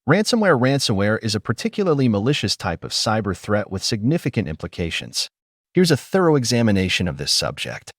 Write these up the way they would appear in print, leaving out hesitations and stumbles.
Ransomware is a particularly malicious type of cyber threat with significant implications. Here's a thorough examination of this subject.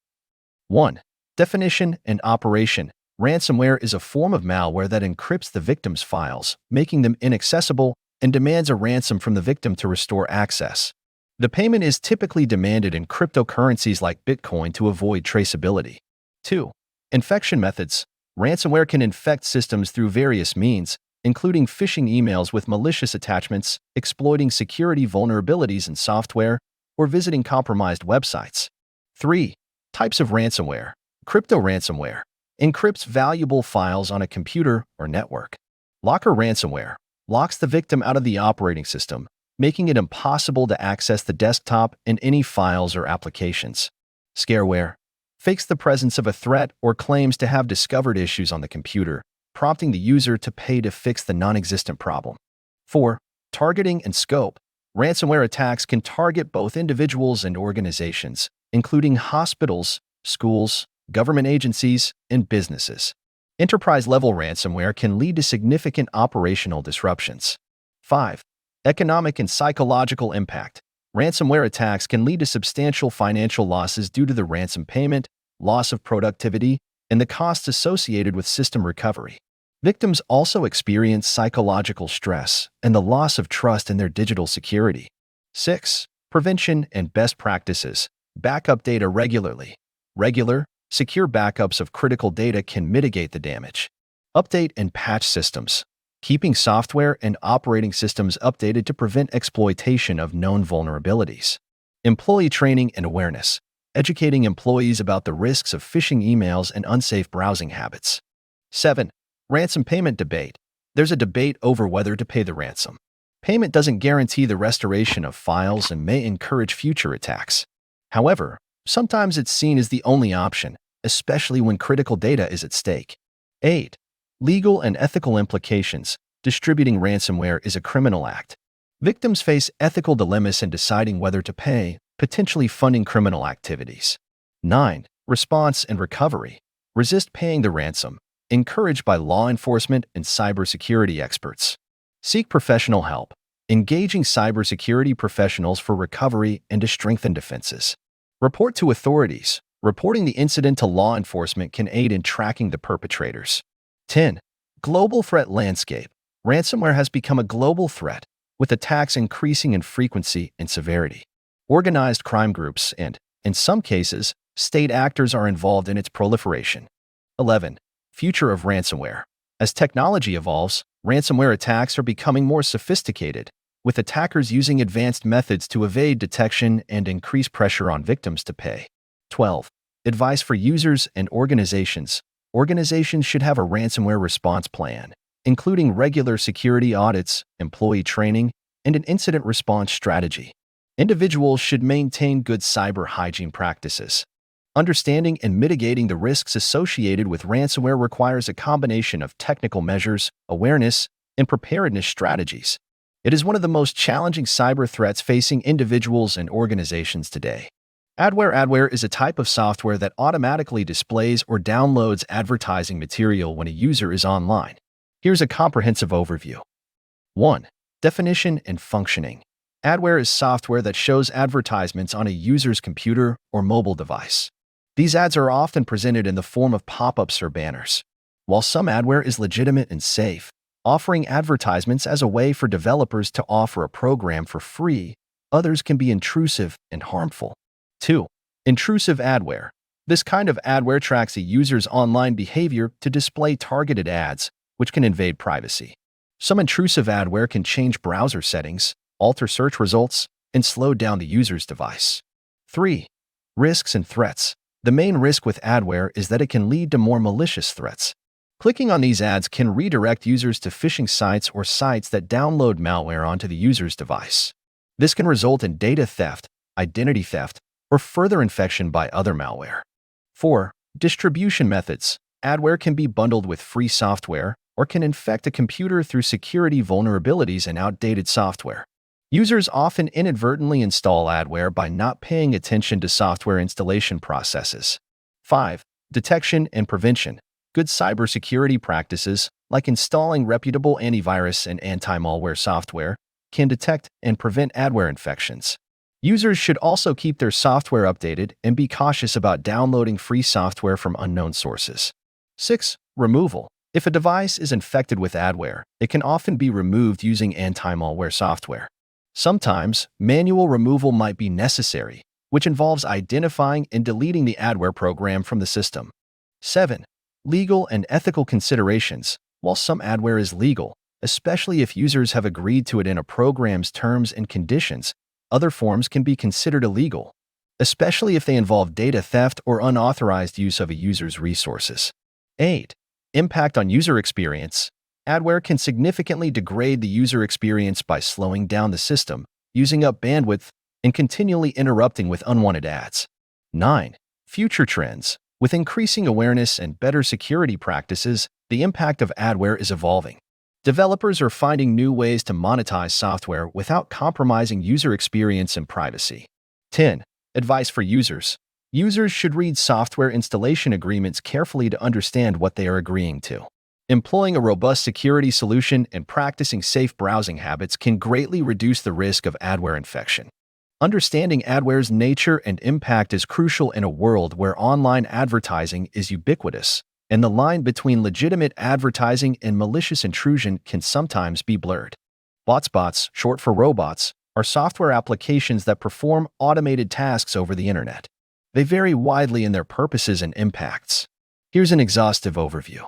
1. Definition and operation. Ransomware is a form of malware that encrypts the victim's files, making them inaccessible, and demands a ransom from the victim to restore access. The payment is typically demanded in cryptocurrencies like Bitcoin to avoid traceability. 2. Infection methods. Ransomware can infect systems through various means, including phishing emails with malicious attachments, exploiting security vulnerabilities in software, or visiting compromised websites. 3. Types of ransomware. Crypto ransomware encrypts valuable files on a computer or network. Locker ransomware locks the victim out of the operating system, making it impossible to access the desktop and any files or applications. Scareware fakes the presence of a threat or claims to have discovered issues on the computer, prompting the user to pay to fix the non-existent problem. 4. Targeting and scope. Ransomware attacks can target both individuals and organizations, including hospitals, schools, government agencies, and businesses. Enterprise-level ransomware can lead to significant operational disruptions. 5. Economic and psychological impact. Ransomware attacks can lead to substantial financial losses due to the ransom payment, loss of productivity, and the costs associated with system recovery. Victims also experience psychological stress and the loss of trust in their digital security. 6. Prevention and best practices. Backup data regularly. Regular, secure backups of critical data can mitigate the damage. Update and patch systems. Keeping software and operating systems updated to prevent exploitation of known vulnerabilities. Employee training and awareness. Educating employees about the risks of phishing emails and unsafe browsing habits. 7. Ransom payment debate. There's a debate over whether to pay the ransom. Payment doesn't guarantee the restoration of files and may encourage future attacks. However, sometimes it's seen as the only option, especially when critical data is at stake. 8. Legal and ethical implications. Distributing ransomware is a criminal act. Victims face ethical dilemmas in deciding whether to pay, potentially funding criminal activities. 9. Response and recovery. Resist paying the ransom. Encouraged by law enforcement and cybersecurity experts. Seek professional help. Engaging cybersecurity professionals for recovery and to strengthen defenses. Report to authorities. Reporting the incident to law enforcement can aid in tracking the perpetrators. 10. Global threat landscape. Ransomware has become a global threat, with attacks increasing in frequency and severity. Organized crime groups and, in some cases, state actors are involved in its proliferation. 11. Future of ransomware. As technology evolves, ransomware attacks are becoming more sophisticated, with attackers using advanced methods to evade detection and increase pressure on victims to pay. 12. Advice for users and organizations. Organizations should have a ransomware response plan, including regular security audits, employee training, and an incident response strategy. Individuals should maintain good cyber hygiene practices. Understanding and mitigating the risks associated with ransomware requires a combination of technical measures, awareness, and preparedness strategies. It is one of the most challenging cyber threats facing individuals and organizations today. Adware is a type of software that automatically displays or downloads advertising material when a user is online. Here's a comprehensive overview. 1. Definition and functioning. Adware is software that shows advertisements on a user's computer or mobile device. These ads are often presented in the form of pop-ups or banners. While some adware is legitimate and safe, offering advertisements as a way for developers to offer a program for free, others can be intrusive and harmful. 2. Intrusive adware. This kind of adware tracks a user's online behavior to display targeted ads, which can invade privacy. Some intrusive adware can change browser settings, alter search results, and slow down the user's device. 3. Risks and threats. The main risk with adware is that it can lead to more malicious threats. Clicking on these ads can redirect users to phishing sites or sites that download malware onto the user's device. This can result in data theft, identity theft, or further infection by other malware. 4. Distribution methods. Adware can be bundled with free software or can infect a computer through security vulnerabilities and outdated software. Users often inadvertently install adware by not paying attention to software installation processes. 5. Detection and prevention. Good cybersecurity practices, like installing reputable antivirus and anti-malware software, can detect and prevent adware infections. Users should also keep their software updated and be cautious about downloading free software from unknown sources. 6. Removal. If a device is infected with adware, it can often be removed using anti-malware software. Sometimes, manual removal might be necessary, which involves identifying and deleting the adware program from the system. 7. Legal and ethical considerations. While some adware is legal, especially if users have agreed to it in a program's terms and conditions, other forms can be considered illegal, especially if they involve data theft or unauthorized use of a user's resources. 8. Impact on user experience. Adware can significantly degrade the user experience by slowing down the system, using up bandwidth, and continually interrupting with unwanted ads. 9. Future trends. With increasing awareness and better security practices, the impact of adware is evolving. Developers are finding new ways to monetize software without compromising user experience and privacy. 10. Advice for users. Users should read software installation agreements carefully to understand what they are agreeing to. Employing a robust security solution and practicing safe browsing habits can greatly reduce the risk of adware infection. Understanding adware's nature and impact is crucial in a world where online advertising is ubiquitous, and the line between legitimate advertising and malicious intrusion can sometimes be blurred. Bots, short for robots, are software applications that perform automated tasks over the internet. They vary widely in their purposes and impacts. Here's an exhaustive overview.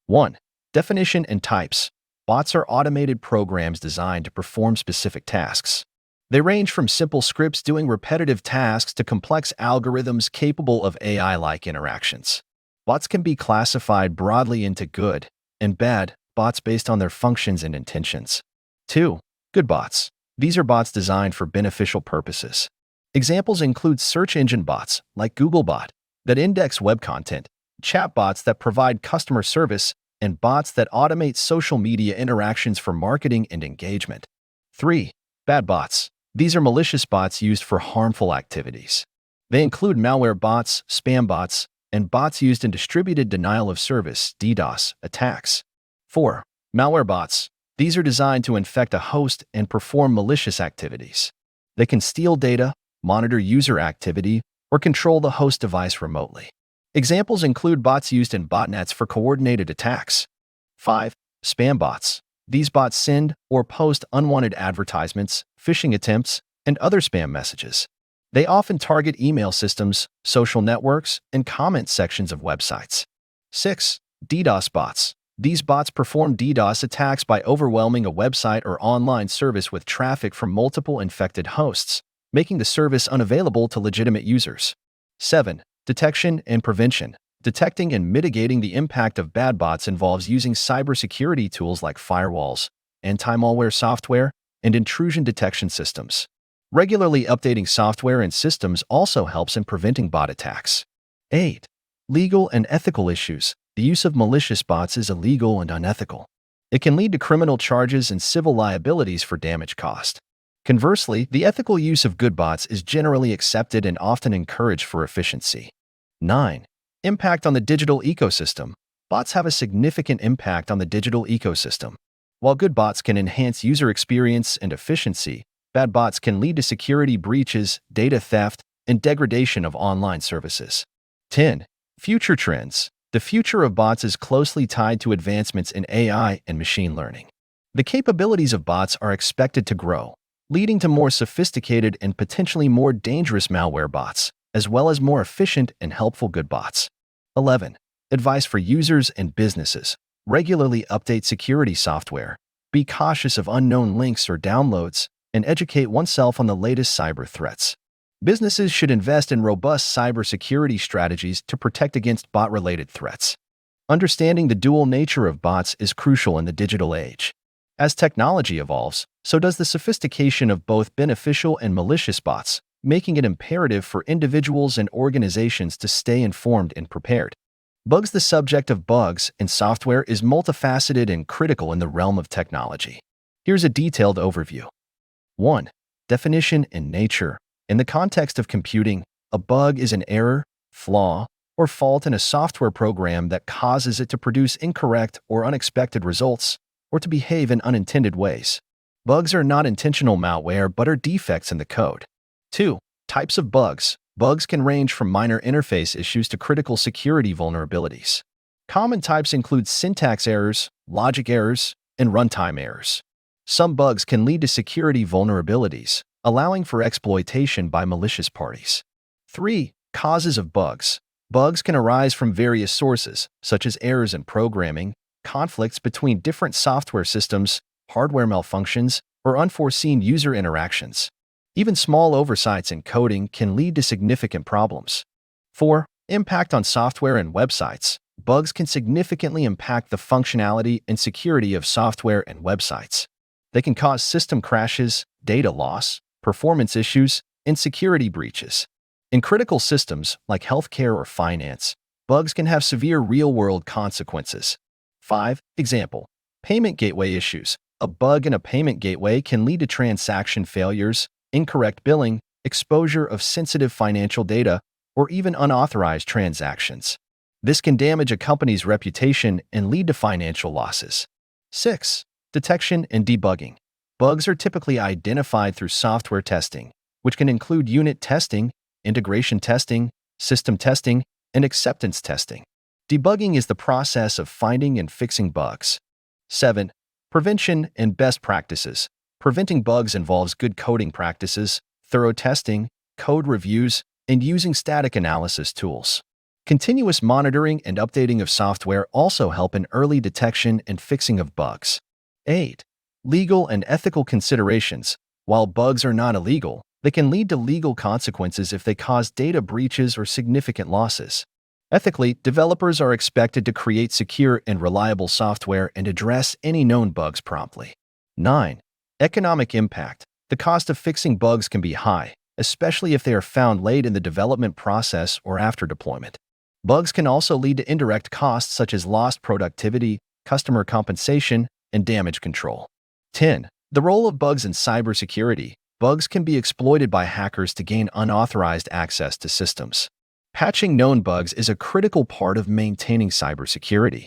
1. Definition and types. Bots are automated programs designed to perform specific tasks. They range from simple scripts doing repetitive tasks to complex algorithms capable of AI-like interactions. Bots can be classified broadly into good and bad bots based on their functions and intentions. 2. Good bots. These are bots designed for beneficial purposes. Examples include search engine bots, like Googlebot, that index web content, chatbots that provide customer service, and bots that automate social media interactions for marketing and engagement. 3. Bad bots. These are malicious bots used for harmful activities. They include malware bots, spam bots, and bots used in distributed denial of service (DDoS) attacks. 4. Malware bots. These are designed to infect a host and perform malicious activities. They can steal data, monitor user activity, or control the host device remotely. Examples include bots used in botnets for coordinated attacks. 5. Spam bots. These bots send or post unwanted advertisements, phishing attempts, and other spam messages. They often target email systems, social networks, and comment sections of websites. 6. DDoS bots. These bots perform DDoS attacks by overwhelming a website or online service with traffic from multiple infected hosts, making the service unavailable to legitimate users. 7. Detection and prevention. Detecting and mitigating the impact of bad bots involves using cybersecurity tools like firewalls, anti-malware software, and intrusion detection systems. Regularly updating software and systems also helps in preventing bot attacks. 8. Legal and ethical issues. The use of malicious bots is illegal and unethical. It can lead to criminal charges and civil liabilities for damage caused. Conversely, the ethical use of good bots is generally accepted and often encouraged for efficiency. 9. Impact on the digital ecosystem. Bots have a significant impact on the digital ecosystem. While good bots can enhance user experience and efficiency, bad bots can lead to security breaches, data theft, and degradation of online services. 10. Future trends. The future of bots is closely tied to advancements in AI and machine learning. The capabilities of bots are expected to grow, leading to more sophisticated and potentially more dangerous malware bots, as well as more efficient and helpful good bots. 11. Advice for users and businesses. Regularly update security software. Be cautious of unknown links or downloads, and educate oneself on the latest cyber threats. Businesses should invest in robust cybersecurity strategies to protect against bot-related threats. Understanding the dual nature of bots is crucial in the digital age. As technology evolves, so does the sophistication of both beneficial and malicious bots, making it imperative for individuals and organizations to stay informed and prepared. Bugs. The subject of bugs in software is multifaceted and critical in the realm of technology. Here's a detailed overview. 1. Definition and nature. In the context of computing, a bug is an error, flaw, or fault in a software program that causes it to produce incorrect or unexpected results, or to behave in unintended ways. Bugs are not intentional malware but are defects in the code. 2. Types of bugs. Bugs can range from minor interface issues to critical security vulnerabilities. Common types include syntax errors, logic errors, and runtime errors. Some bugs can lead to security vulnerabilities, allowing for exploitation by malicious parties. 3. Causes of bugs. Bugs can arise from various sources, such as errors in programming, conflicts between different software systems, hardware malfunctions, or unforeseen user interactions. Even small oversights in coding can lead to significant problems. 4. Impact on software and websites. Bugs can significantly impact the functionality and security of software and websites. They can cause system crashes, data loss, performance issues, and security breaches. In critical systems like healthcare or finance, bugs can have severe real-world consequences. 5. Example: payment gateway issues. A bug in a payment gateway can lead to transaction failures, incorrect billing, exposure of sensitive financial data, or even unauthorized transactions. This can damage a company's reputation and lead to financial losses. 6. Detection and debugging. Bugs are typically identified through software testing, which can include unit testing, integration testing, system testing, and acceptance testing. Debugging is the process of finding and fixing bugs. 7. Prevention and best practices. Preventing bugs involves good coding practices, thorough testing, code reviews, and using static analysis tools. Continuous monitoring and updating of software also help in early detection and fixing of bugs. 8. Legal and ethical considerations. While bugs are not illegal, they can lead to legal consequences if they cause data breaches or significant losses. Ethically, developers are expected to create secure and reliable software and address any known bugs promptly. 9. Economic impact. The cost of fixing bugs can be high, especially if they are found late in the development process or after deployment. Bugs can also lead to indirect costs such as lost productivity, customer compensation, and damage control. 10. The role of bugs in cybersecurity. Bugs can be exploited by hackers to gain unauthorized access to systems. Patching known bugs is a critical part of maintaining cybersecurity.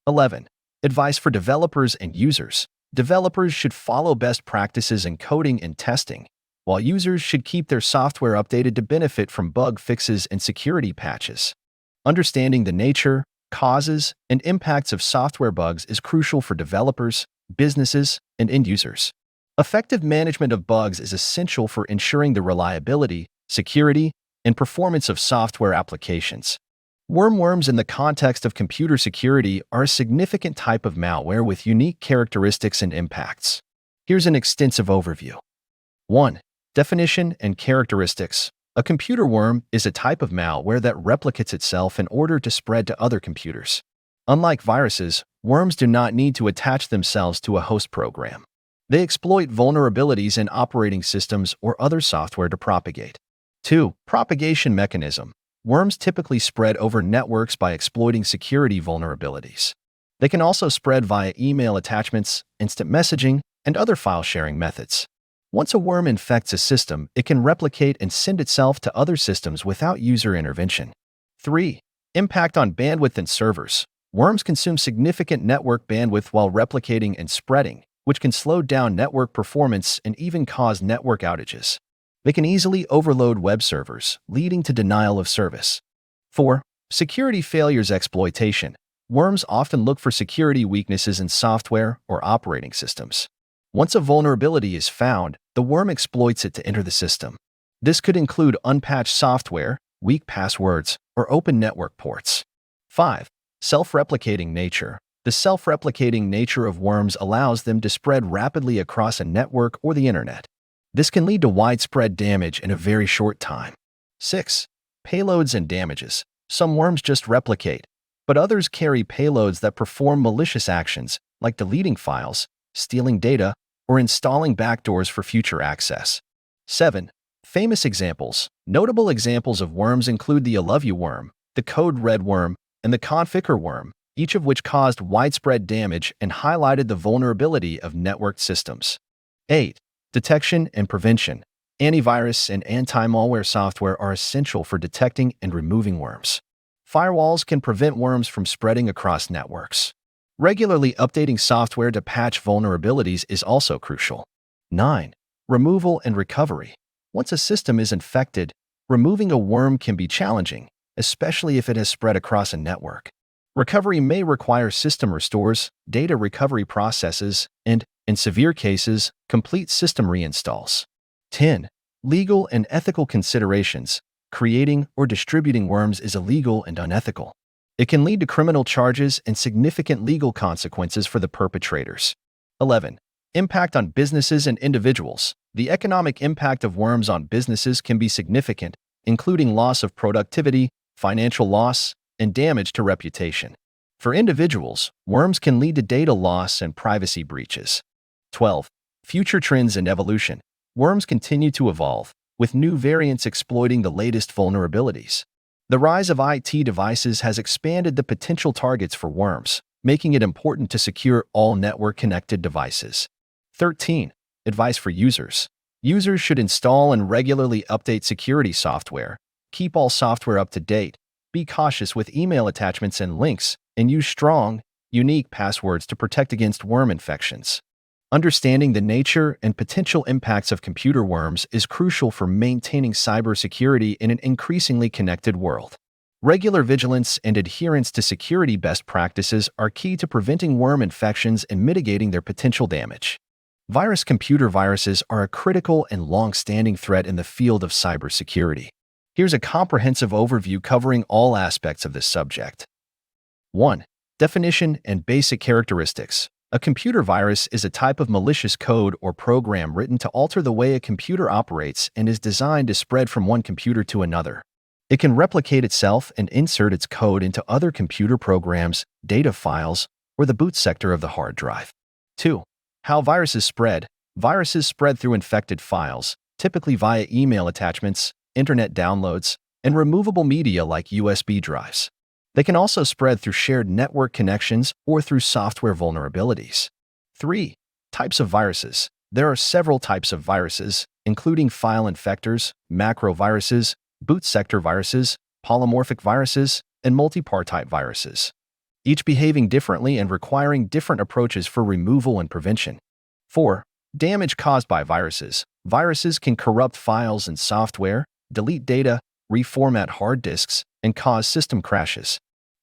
11. Advice for developers and users. Developers should follow best practices in coding and testing, while users should keep their software updated to benefit from bug fixes and security patches. Understanding the nature, causes, and impacts of software bugs is crucial for developers, businesses, and end users. Effective management of bugs is essential for ensuring the reliability, security, and performance of software applications. Worms in the context of computer security are a significant type of malware with unique characteristics and impacts. Here's an extensive overview. 1. Definition and characteristics. A computer worm is a type of malware that replicates itself in order to spread to other computers. Unlike viruses, worms do not need to attach themselves to a host program. They exploit vulnerabilities in operating systems or other software to propagate. 2. Propagation mechanism. Worms typically spread over networks by exploiting security vulnerabilities. They can also spread via email attachments, instant messaging, and other file-sharing methods. Once a worm infects a system, it can replicate and send itself to other systems without user intervention. 3. Impact on bandwidth and servers. Worms consume significant network bandwidth while replicating and spreading, which can slow down network performance and even cause network outages. They can easily overload web servers, leading to denial of service. 4. Security failures exploitation. Worms often look for security weaknesses in software or operating systems. Once a vulnerability is found, the worm exploits it to enter the system. This could include unpatched software, weak passwords, or open network ports. 5. Self-replicating nature. The self-replicating nature of worms allows them to spread rapidly across a network or the internet. This can lead to widespread damage in a very short time. 6. Payloads and damages. Some worms just replicate, but others carry payloads that perform malicious actions, like deleting files, stealing data, or installing backdoors for future access. 7. Famous examples. Notable examples of worms include the I Love You worm, the Code Red worm, and the Configure worm, each of which caused widespread damage and highlighted the vulnerability of networked systems. 8. Detection and prevention. Antivirus and anti-malware software are essential for detecting and removing worms. Firewalls can prevent worms from spreading across networks. Regularly updating software to patch vulnerabilities is also crucial. 9. Removal and recovery. Once a system is infected, removing a worm can be challenging, especially if it has spread across a network. Recovery may require system restores, data recovery processes, and, in severe cases, complete system reinstalls. 10. Legal and ethical considerations. Creating or distributing worms is illegal and unethical. It can lead to criminal charges and significant legal consequences for the perpetrators. 11. Impact on businesses and individuals. The economic impact of worms on businesses can be significant, including loss of productivity, financial loss, and damage to reputation. For individuals, worms can lead to data loss and privacy breaches. 12. Future trends and evolution. Worms continue to evolve, with new variants exploiting the latest vulnerabilities. The rise of IT devices has expanded the potential targets for worms, making it important to secure all network-connected devices. 13. Advice for users. Users should install and regularly update security software, keep all software up to date, be cautious with email attachments and links, and use strong, unique passwords to protect against worm infections. Understanding the nature and potential impacts of computer worms is crucial for maintaining cybersecurity in an increasingly connected world. Regular vigilance and adherence to security best practices are key to preventing worm infections and mitigating their potential damage. Computer viruses are a critical and long-standing threat in the field of cybersecurity. Here's a comprehensive overview covering all aspects of this subject. 1. Definition and basic characteristics. A computer virus is a type of malicious code or program written to alter the way a computer operates and is designed to spread from one computer to another. It can replicate itself and insert its code into other computer programs, data files, or the boot sector of the hard drive. 2. How viruses spread. Viruses spread through infected files, typically via email attachments, internet downloads, and removable media like USB drives. They can also spread through shared network connections or through software vulnerabilities. 3. Types of viruses. There are several types of viruses, including file infectors, macroviruses, boot sector viruses, polymorphic viruses, and multipartite viruses, each behaving differently and requiring different approaches for removal and prevention. 4. Damage caused by viruses. Viruses can corrupt files and software, delete data, reformat hard disks, and cause system crashes.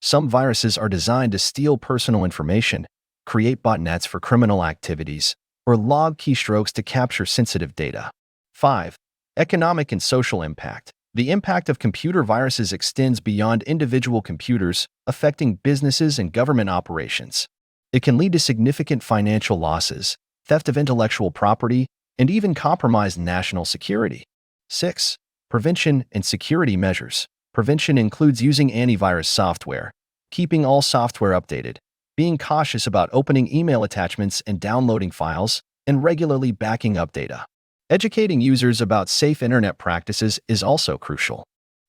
Some viruses are designed to steal personal information, create botnets for criminal activities, or log keystrokes to capture sensitive data. 5. Economic and social impact. The impact of computer viruses extends beyond individual computers, affecting businesses and government operations. It can lead to significant financial losses, theft of intellectual property, and even compromised national security. 6. Prevention and security measures. Prevention includes using antivirus software, keeping all software updated, being cautious about opening email attachments and downloading files, and regularly backing up data. Educating users about safe internet practices is also crucial.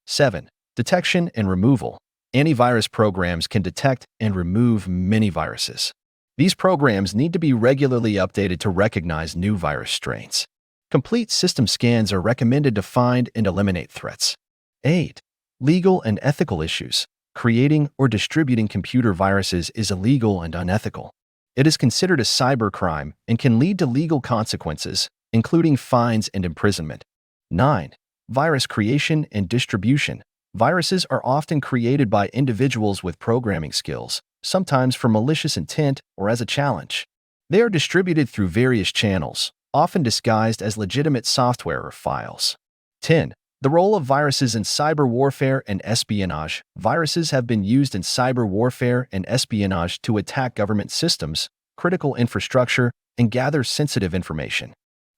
7. Detection and removal. Antivirus programs can detect and remove many viruses. These programs need to be regularly updated to recognize new virus strains. Complete system scans are recommended to find and eliminate threats. 8. Legal and ethical issues. Creating or distributing computer viruses is illegal and unethical. It is considered a cybercrime and can lead to legal consequences, including fines and imprisonment. 9. Virus creation and distribution. Viruses are often created by individuals with programming skills, sometimes for malicious intent or as a challenge. They are distributed through various channels, often disguised as legitimate software or files. 10. The role of viruses in cyber warfare and espionage. Viruses have been used in cyber warfare and espionage to attack government systems, critical infrastructure, and gather sensitive information.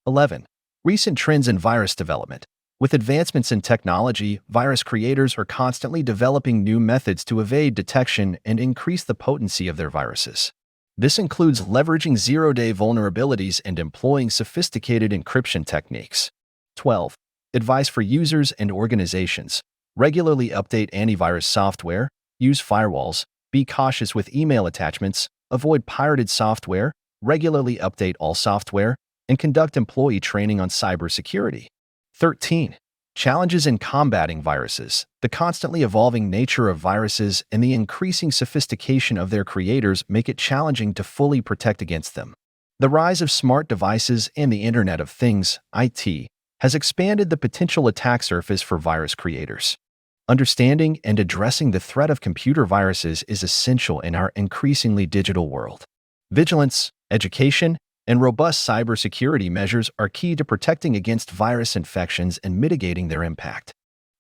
11. Recent trends in virus development. With advancements in technology, virus creators are constantly developing new methods to evade detection and increase the potency of their viruses. This includes leveraging zero-day vulnerabilities and employing sophisticated encryption techniques. 12. Advice for users and organizations. Regularly update antivirus software, use firewalls, be cautious with email attachments, avoid pirated software, regularly update all software, and conduct employee training on cybersecurity. 13. Challenges in combating viruses. The constantly evolving nature of viruses and the increasing sophistication of their creators make it challenging to fully protect against them. The rise of smart devices and the Internet of Things, IT, has expanded the potential attack surface for virus creators. Understanding and addressing the threat of computer viruses is essential in our increasingly digital world. Vigilance, education, and robust cybersecurity measures are key to protecting against virus infections and mitigating their impact.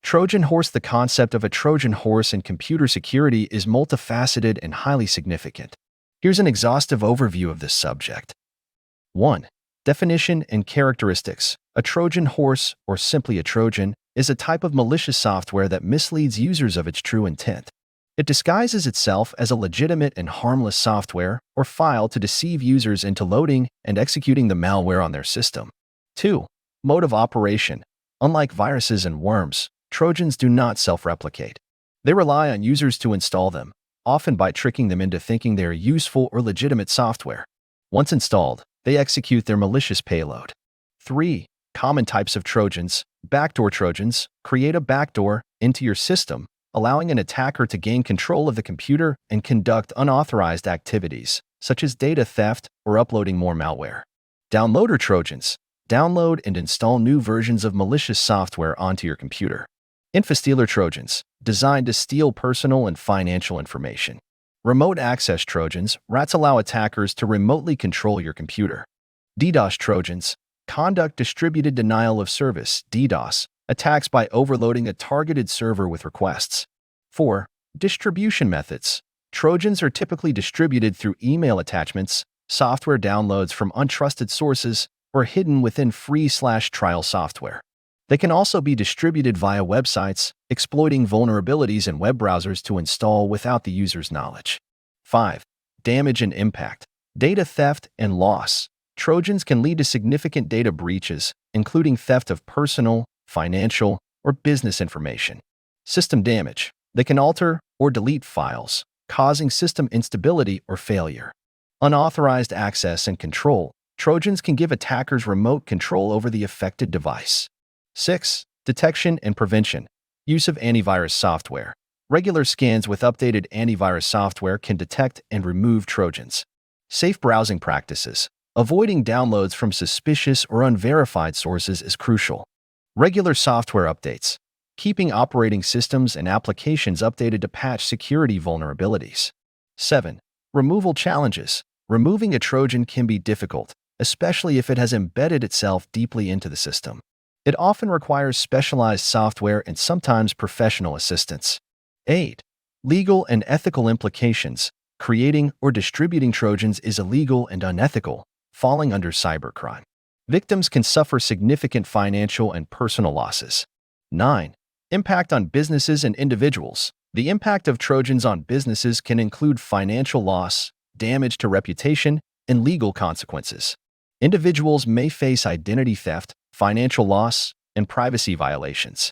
Trojan horse. The concept of a Trojan horse in computer security is multifaceted and highly significant. Here's an exhaustive overview of this subject. 1. Definition and characteristics. A Trojan horse, or simply a Trojan, is a type of malicious software that misleads users of its true intent. It disguises itself as a legitimate and harmless software or file to deceive users into loading and executing the malware on their system. 2. Mode of operation. Unlike viruses and worms, Trojans do not self-replicate. They rely on users to install them, often by tricking them into thinking they are useful or legitimate software. Once installed, they execute their malicious payload. 3. Common types of Trojans. Backdoor Trojans create a backdoor into your system, allowing an attacker to gain control of the computer and conduct unauthorized activities, such as data theft or uploading more malware. Downloader Trojans download and install new versions of malicious software onto your computer. Infostealer Trojans designed to steal personal and financial information. Remote access Trojans rats allow attackers to remotely control your computer. DDoS Trojans conduct distributed denial of service (DDoS) attacks by overloading a targeted server with requests. 4. Distribution methods. Trojans are typically distributed through email attachments, software downloads from untrusted sources, or hidden within free/trial software. They can also be distributed via websites, exploiting vulnerabilities in web browsers to install without the user's knowledge. 5. Damage and impact. Data theft and loss. Trojans can lead to significant data breaches, including theft of personal, financial, or business information. System damage. They can alter or delete files, causing system instability or failure. Unauthorized access and control. Trojans can give attackers remote control over the affected device. 6. Detection and prevention. Use of antivirus software. Regular scans with updated antivirus software can detect and remove Trojans. Safe browsing practices. Avoiding downloads from suspicious or unverified sources is crucial. Regular software updates. Keeping operating systems and applications updated to patch security vulnerabilities. 7. Removal challenges. Removing a Trojan can be difficult, especially if it has embedded itself deeply into the system. It often requires specialized software and sometimes professional assistance. 8. Legal and ethical implications. Creating or distributing Trojans is illegal and unethical, falling under cybercrime. Victims can suffer significant financial and personal losses. 9. Impact on businesses and individuals. The impact of Trojans on businesses can include financial loss, damage to reputation, and legal consequences. Individuals may face identity theft, financial loss, and privacy violations.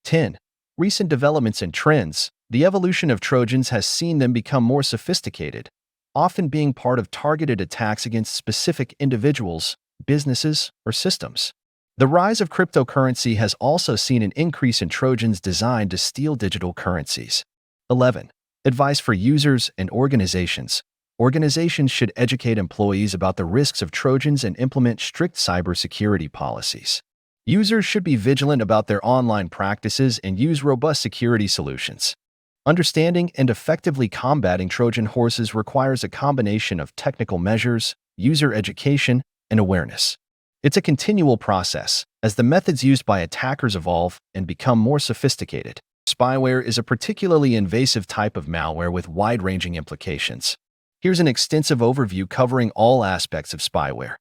10. Recent developments and trends. The evolution of Trojans has seen them become more sophisticated, often being part of targeted attacks against specific individuals, businesses, or systems. The rise of cryptocurrency has also seen an increase in Trojans designed to steal digital currencies. 11. Advice for users and organizations. Organizations should educate employees about the risks of Trojans and implement strict cybersecurity policies. Users should be vigilant about their online practices and use robust security solutions. Understanding and effectively combating Trojan horses requires a combination of technical measures, user education, and awareness. It's a continual process, as the methods used by attackers evolve and become more sophisticated. Spyware is a particularly invasive type of malware with wide-ranging implications. Here's an extensive overview covering all aspects of spyware.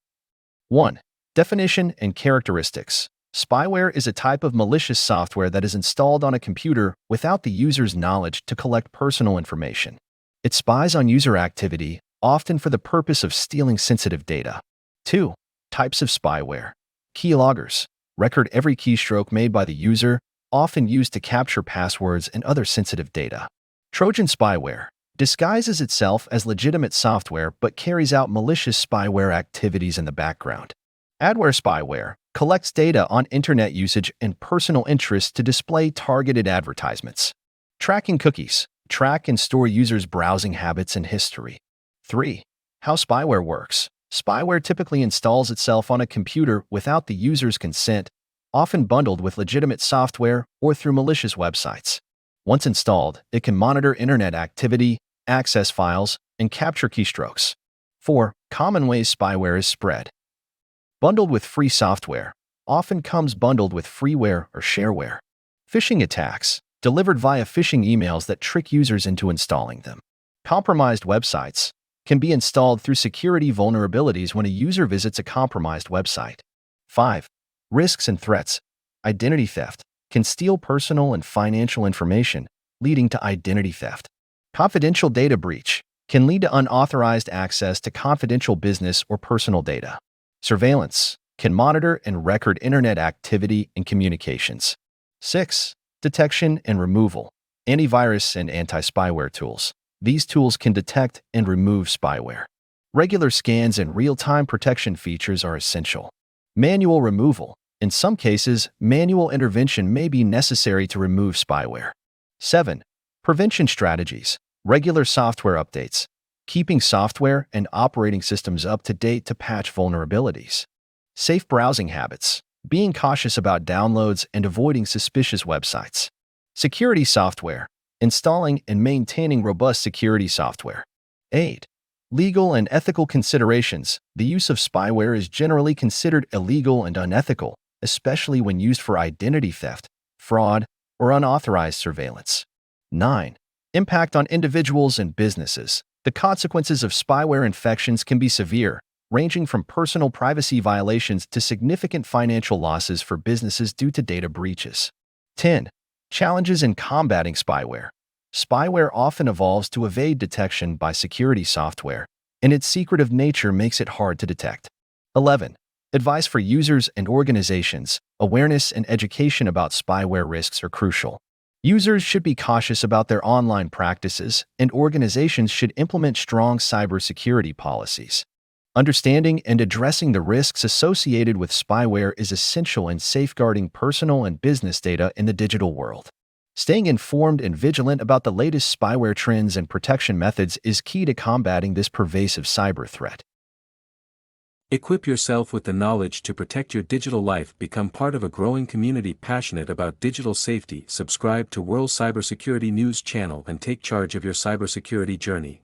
1. Definition and characteristics. Spyware is a type of malicious software that is installed on a computer without the user's knowledge to collect personal information. It spies on user activity, often for the purpose of stealing sensitive data. 2. Types of spyware. Keyloggers record every keystroke made by the user, often used to capture passwords and other sensitive data. Trojan spyware disguises itself as legitimate software but carries out malicious spyware activities in the background. Adware spyware collects data on internet usage and personal interests to display targeted advertisements. Tracking cookies track and store users' browsing habits and history. 3. How spyware works. Spyware typically installs itself on a computer without the user's consent, often bundled with legitimate software or through malicious websites. Once installed, it can monitor internet activity, access files, and capture keystrokes. 4. Common ways spyware is spread. Bundled with free software, often comes bundled with freeware or shareware. Phishing attacks, delivered via phishing emails that trick users into installing them. Compromised websites, can be installed through security vulnerabilities when a user visits a compromised website. 5. Risks and threats. Identity theft, can steal personal and financial information, leading to identity theft. Confidential data breach, can lead to unauthorized access to confidential business or personal data. Surveillance, can monitor and record internet activity and communications. 6. Detection and removal. Antivirus and anti-spyware tools. These tools can detect and remove spyware. Regular scans and real-time protection features are essential. Manual removal. In some cases, manual intervention may be necessary to remove spyware. 7. Prevention strategies. Regular software updates. Keeping software and operating systems up to date to patch vulnerabilities. Safe browsing habits. Being cautious about downloads and avoiding suspicious websites. Security software. Installing and maintaining robust security software. 8. Legal and ethical considerations. The use of spyware is generally considered illegal and unethical, especially when used for identity theft, fraud, or unauthorized surveillance. 9. Impact on individuals and businesses. The consequences of spyware infections can be severe, ranging from personal privacy violations to significant financial losses for businesses due to data breaches. 10. Challenges in combating spyware. Spyware often evolves to evade detection by security software, and its secretive nature makes it hard to detect. 11. Advice for users and organizations. Awareness and education about spyware risks are crucial. Users should be cautious about their online practices, and organizations should implement strong cybersecurity policies. Understanding and addressing the risks associated with spyware is essential in safeguarding personal and business data in the digital world. Staying informed and vigilant about the latest spyware trends and protection methods is key to combating this pervasive cyber threat. Equip yourself with the knowledge to protect your digital life. Become part of a growing community passionate about digital safety. Subscribe to World Cybersecurity News channel and take charge of your cybersecurity journey.